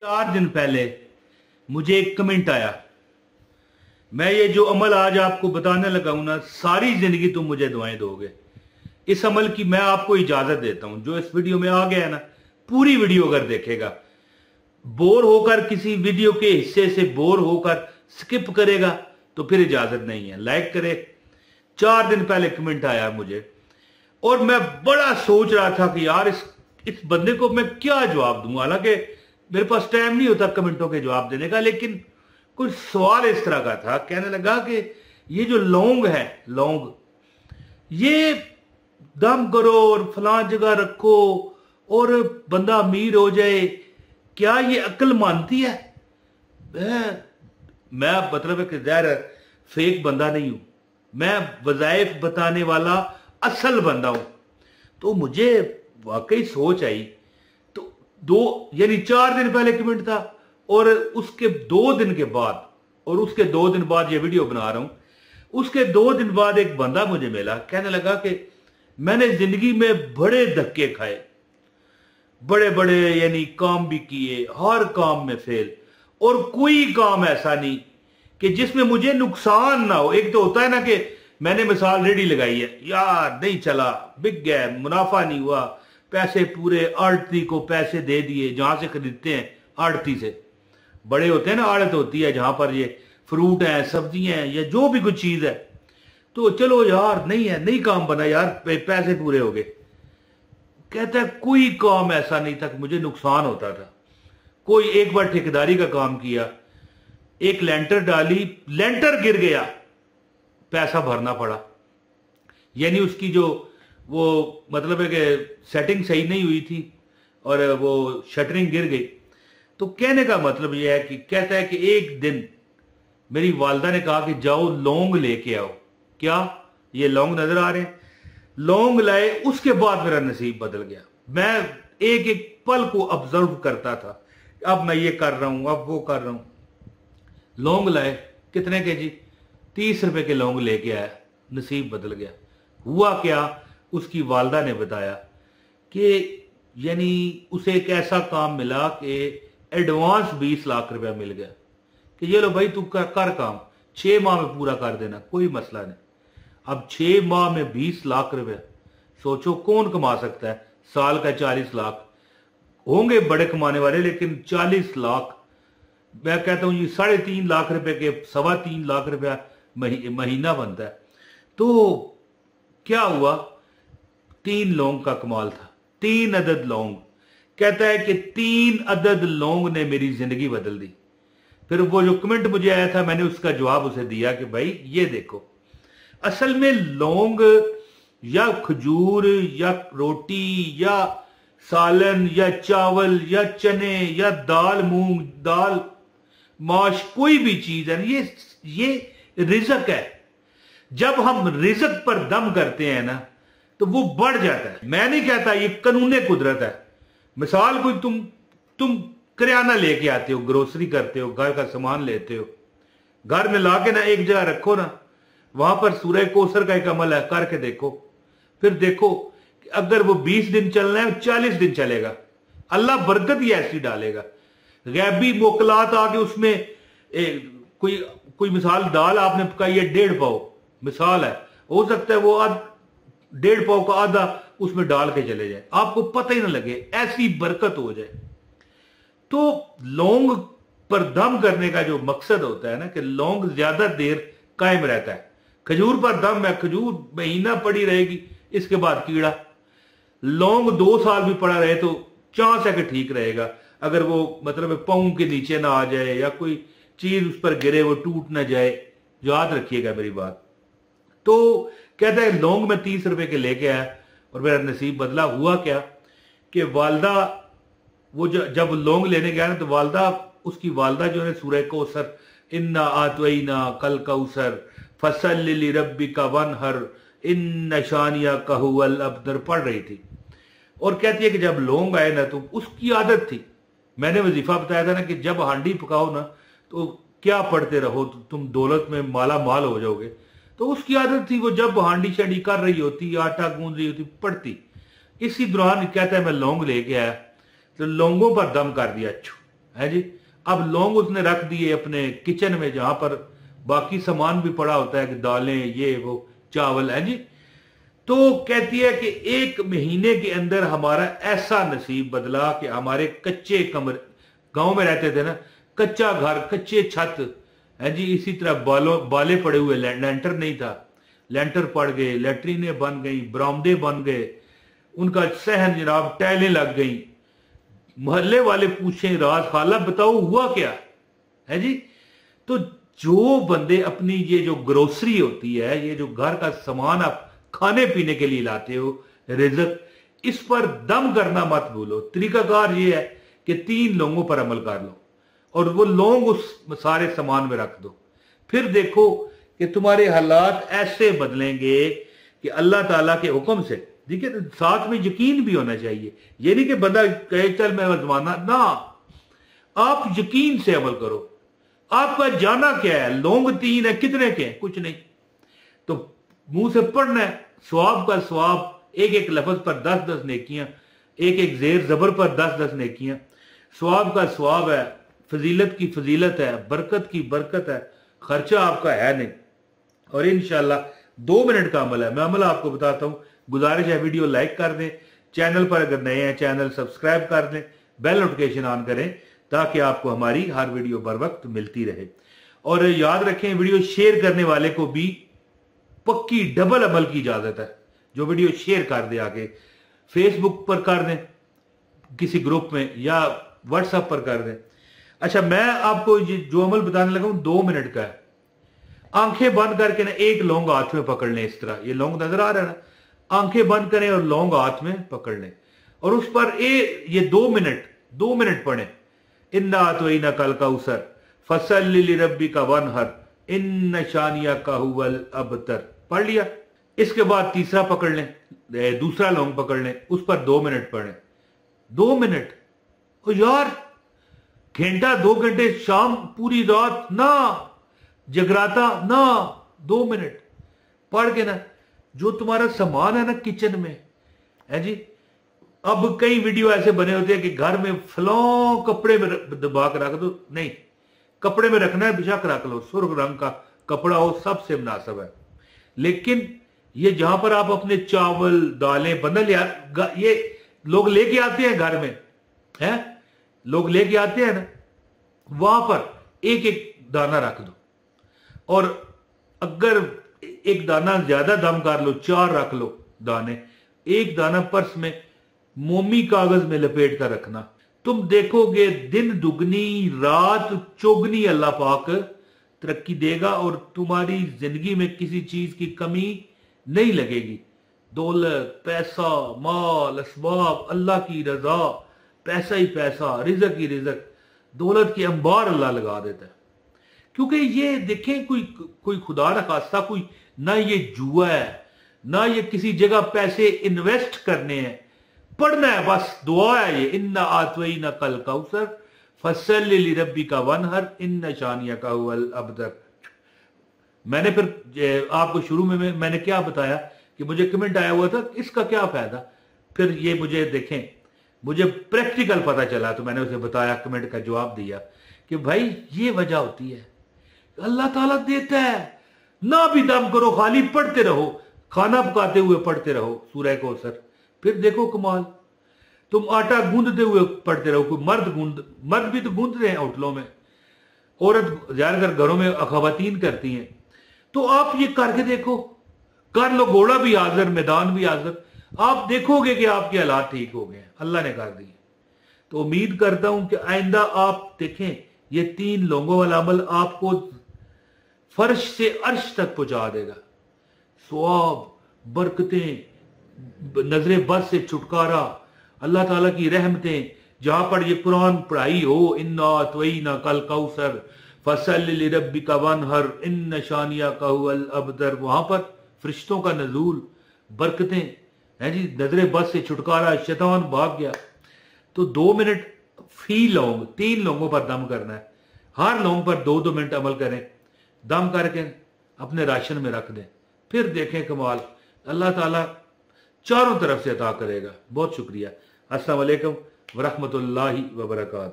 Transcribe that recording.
4 दिन पहले मुझे एक कमेंट आया। मैं ये जो अमल आज आपको बताने लगा हूं ना, सारी जिंदगी तुम मुझे दुआएं दोगे। इस अमल की मैं आपको इजाजत देता हूं। जो इस वीडियो में आ गया है ना, पूरी वीडियो अगर देखेगा, बोर होकर किसी वीडियो के हिस्से से बोर होकर स्किप करेगा तो फिर इजाजत नहीं है। लाइक करे। 4 दिन पहले कमेंट आया मुझे और मैं बड़ा सोच रहा था कि यार इस बंदे को मैं क्या जवाब दूं। हालांकि मेरे पास टाइम नहीं होता कमेंटों के जवाब देने का, लेकिन कुछ सवाल इस तरह का था। कहने लगा कि ये जो लौंग है, लौंग ये दम करो और फलां जगह रखो और बंदा अमीर हो जाए, क्या ये अक्ल मानती है? मैं मतलब है कि ज़ाहिर फेक बंदा नहीं हूं, मैं वज़ाइफ बताने वाला असल बंदा हूं। तो मुझे वाकई सोच आई। तो यानी 4 दिन पहले कमेंट था और उसके 2 दिन के बाद, और उसके 2 दिन बाद ये वीडियो बना रहा हूं, उसके 2 दिन बाद एक बंदा मुझे मिला। कहने लगा कि मैंने जिंदगी में बड़े धक्के खाए, बड़े बड़े यानी काम भी किए, हर काम में फेल, और कोई काम ऐसा नहीं कि जिसमें मुझे नुकसान ना हो। एक तो होता है ना कि मैंने मिसाल रेडी लगाई है, यार नहीं चला, बिक गया, मुनाफा नहीं हुआ, पैसे पूरे आड़ती को पैसे दे दिए, जहां से खरीदते हैं आड़ती से। बड़े होते हैं ना, आड़त होती है जहां पर ये फ्रूट है, सब्जियां हैं, या जो भी कुछ चीज है। तो चलो यार नहीं है, नहीं काम बना यार, पैसे पूरे हो गए। कहता है कोई काम ऐसा नहीं था कि मुझे नुकसान होता था। कोई एक बार ठेकेदारी का काम किया, एक लेंटर डाली, लेंटर गिर गया, पैसा भरना पड़ा। यानी उसकी जो वो मतलब है कि सेटिंग सही नहीं हुई थी और वो शटरिंग गिर गई। तो कहने का मतलब यह है कि कहता है कि एक दिन मेरी वालदा ने कहा कि जाओ लौंग लेके आओ। क्या ये लौंग नजर आ रहे हैं? लौंग लाए, उसके बाद मेरा नसीब बदल गया। मैं एक एक पल को ऑब्जर्व करता था, अब मैं ये कर रहा हूं, अब वो कर रहा हूं। लौंग लाए, कितने के जी? 30 रुपए के लौंग लेके आया, नसीब बदल गया। हुआ क्या? उसकी वालदा ने बताया कि यानी उसे एक ऐसा काम मिला कि एडवांस 20 लाख रुपया मिल गया कि ये लो भाई तू कर काम, 6 माह में पूरा कर देना, कोई मसला नहीं। अब 6 माह में 20 लाख रुपया, सोचो कौन कमा सकता है? साल का 40 लाख होंगे बड़े कमाने वाले, लेकिन 40 लाख, मैं कहता हूं जी 3.5 लाख रुपए के 3.25 लाख रुपया महीना बनता है। तो क्या हुआ? 3 लौंग का कमाल था, 3 अदद लौंग। कहता है कि 3 अदद लौंग ने मेरी जिंदगी बदल दी। फिर वो जो कमेंट मुझे आया था, मैंने उसका जवाब उसे दिया कि भाई ये देखो, असल में लौंग या खजूर या रोटी या सालन या चावल या चने या दाल, मूंग दाल, माश, कोई भी चीज है, ये रिज़्क है। जब हम रिज़्क पर दम करते हैं ना तो वो बढ़ जाता है। मैं नहीं कहता, ये कानूने कुदरत है। मिसाल कोई तुम करियाना लेके आते हो, ग्रोसरी करते हो, घर का सामान लेते हो, घर में लाके ना एक जगह रखो ना, वहां पर सूरह कौसर का एक अमल है, करके देखो। फिर देखो अगर वो 20 दिन चलना है, 40 दिन चलेगा, अल्लाह बरकत ही ऐसी डालेगा। गैबी मोकलात आके उसमें कोई मिसाल दाल आपने पकाई है 1.5 पाव, मिसाल है, हो सकता है वो 1.5 पाव का आधा उसमें डाल के चले जाए, आपको पता ही ना लगे, ऐसी बरकत हो जाए। तो लौंग पर दम करने का जो मकसद होता है ना, कि लौंग ज्यादा देर कायम रहता है। खजूर पर दम है, खजूर महीना पड़ी रहेगी, इसके बाद कीड़ा। लौंग 2 साल भी पड़ा रहे तो चांस है कि ठीक रहेगा, अगर वो मतलब पाँव के नीचे ना आ जाए या कोई चीज उस पर गिरे वो टूट ना जाए। याद रखिएगा मेरी बात। तो कहता है लौंग में 30 रुपए के लेके आया और मेरा नसीब बदला। हुआ क्या कि वालदा, वो जब लौंग लेने गया ना, तो उसकी वालदा जो है सूरह कौसर, इन्ना आतवैना कल कौसर फसल लिरब्बिका वनहर इन शानिया कहूअल अब्तर पढ़ रही थी। और कहती है कि जब लौंग आए ना, तो उसकी आदत थी, मैंने वजीफा बताया था ना कि जब हांडी पकाओ ना तो क्या पढ़ते रहो तो तुम दौलत में माला माल हो जाओगे। तो उसकी आदत थी, वो जब हांडी शांडी कर रही होती, आटा गूंद रही होती, पढ़ती। इसी दौरान कहता है मैं लौंग लेके आया, तो लौंगों पर दम कर दिया, है जी। अब लौंग उसने रख दिए अपने किचन में, जहां पर बाकी सामान भी पड़ा होता है कि दालें, ये वो, चावल, है जी। तो कहती है कि 1 महीने के अंदर हमारा ऐसा नसीब बदला कि हमारे कच्चे कमरे, गांव में रहते थे ना, कच्चा घर, कच्चे छत, है जी, इसी तरह बाले पड़े हुए, लेंटर नहीं था, लेंटर पड़ गए, लेटरीनें बन गई, बरामदे बन गए, उनका सहन जनाब, टाइलें लग गई। मोहल्ले वाले पूछे राज खाला बताओ हुआ क्या, है जी। तो जो बंदे अपनी ये जो ग्रोसरी होती है, ये जो घर का सामान आप खाने पीने के लिए लाते हो, रिज़्क, इस पर दम करना मत भूलो। तरीकाकार ये है कि 3 लोगों पर अमल कर लो और वो लौंग उस सारे सामान में रख दो। फिर देखो कि तुम्हारे हालात ऐसे बदलेंगे कि अल्लाह ताला के हुक्म से, देखिए, तो साथ में यकीन भी होना चाहिए। ये नहीं कि बंदा कहे चल मैं आजमाना ना, आप यकीन से अमल करो। आपका जाना क्या है, लौंग 3 है, कितने के हैं, कुछ नहीं, तो मुंह से पढ़ना है, सवाब का सवाब, एक एक लफ्ज पर 10-10 नेकियां, एक एक जेर जबर पर 10-10 नेकियां, सवाब का सवाब है, फजीलत की फजीलत है, बरकत की बरकत है, खर्चा आपका है नहीं। और इंशाल्लाह 2 मिनट का अमल है, मैं अमल आपको बताता हूं। गुजारिश है वीडियो लाइक कर दें, चैनल पर अगर नए हैं चैनल सब्सक्राइब कर दें, बेल नोटिफिकेशन ऑन करें ताकि आपको हमारी हर वीडियो बर वक्त मिलती रहे। और याद रखें, वीडियो शेयर करने वाले को भी पक्की डबल अमल की इजाजत है। जो वीडियो शेयर कर दे आगे, फेसबुक पर कर दें, किसी ग्रुप में, या व्हाट्सएप पर कर दें। अच्छा, मैं आपको जो अमल बताने लगा हूं 2 मिनट का है। आंखें बंद करके ना एक लौंग हाथ में पकड़ लें, इस तरह, ये लौंग नजर आ रहा है ना, आंखें बंद करें और लौंग हाथ में पकड़ लें और उस पर ये 2 मिनट पढ़ें, इन्ना तो इना कल कौसर फसल्लि लिरब्बिका का वनहर इन शानिया का हुवल अबतर, पढ़ लिया। इसके बाद तीसरा पकड़ लें, दूसरा लौंग पकड़ लें, उस पर 2 मिनट पढ़ें। 2 मिनट, ओ यार, घंटा 2 घंटे, शाम पूरी रात ना, जगराता ना, 2 मिनट पढ़ के ना, जो तुम्हारा सामान है ना किचन में, है जी। अब कई वीडियो ऐसे बने होते हैं कि घर में फलां कपड़े में दबा के रख दो, नहीं, कपड़े में रखना है बेशक रख लो, सुर्ख रंग का कपड़ा हो, सबसे मुनासिब है। लेकिन ये जहां पर आप अपने चावल, दालें, बंदल, ये लोग लेके आते हैं घर में, है, लोग लेके आते हैं ना, वहां पर एक एक दाना रख दो। और अगर एक दाना ज्यादा दम कर लो, 4 रख लो दाने, एक दाना पर्स में मोमी कागज में लपेट कर रखना। तुम देखोगे दिन दुगनी रात चौगनी अल्लाह पाक तरक्की देगा और तुम्हारी जिंदगी में किसी चीज की कमी नहीं लगेगी। दौलत, पैसा, माल, असबाब, अल्लाह की रजा, पैसा ही पैसा, रिजक ही रिजक, दौलत के अंबार अल्लाह लगा देता है। क्योंकि ये देखें, कोई खुदा न खास्ता, कोई ना ये जुआ है, ना ये किसी जगह पैसे इन्वेस्ट करने हैं, पढ़ना है बस, दुआ है ये, इन्ना आतवई न कल कौसर फसल्लि लिरब्बिका वनहर इन्ना शानिया का हुवल अबतर। मैंने फिर आपको शुरू में मैंने क्या बताया कि मुझे कमेंट आया हुआ था, इसका क्या फायदा, फिर ये मुझे देखें, मुझे प्रैक्टिकल पता चला, तो मैंने उसे बताया, कमेंट का जवाब दिया कि भाई ये वजह होती है, अल्लाह ताला देता है, ना भी दम करो, खाली पढ़ते रहो, खाना पकाते हुए पढ़ते रहो सूरह कौसर, फिर देखो कमाल। तुम आटा गूंदते हुए पढ़ते रहो, कोई मर्द भी तो गूंद रहे हैं होटलों में, औरत ज्यादातर घरों में खवातीन करती हैं, तो आप ये करके देखो, कर लो, घोड़ा भी हाजिर, मैदान भी हाजिर, आप देखोगे कि आपके हालात ठीक हो गए, अल्लाह ने कर दिए। तो उम्मीद करता हूं कि आइंदा आप देखें, ये 3 लोगों वाला अमल आपको फर्श से अर्श तक पहुंचा देगा। सवाब, बरकतें, नजरे बद से छुटकारा, अल्लाह ताला की रहमतें, जहां पर ये कुरान पढ़ाई हो, इन्ना अतवैना कल कौसर फसल्लि लिरब्बिका वनहर इन्न शानिया का हुवल अबतर, वहां पर फरिश्तों का नजूल, बरकतें हैं जी, नजरे बद से छुटकारा, शैतान भाग गया। तो 2 मिनट फी लौंग, 3 लोगों पर दम करना है, हर लौंग पर 2-2 मिनट अमल करें, दम करके अपने राशन में रख दें, फिर देखें कमाल, अल्लाह ताला चारों तरफ से अता करेगा। बहुत शुक्रिया। अस्सलाम वालेकुम व रहमतुल्लाहि व बरकातहू।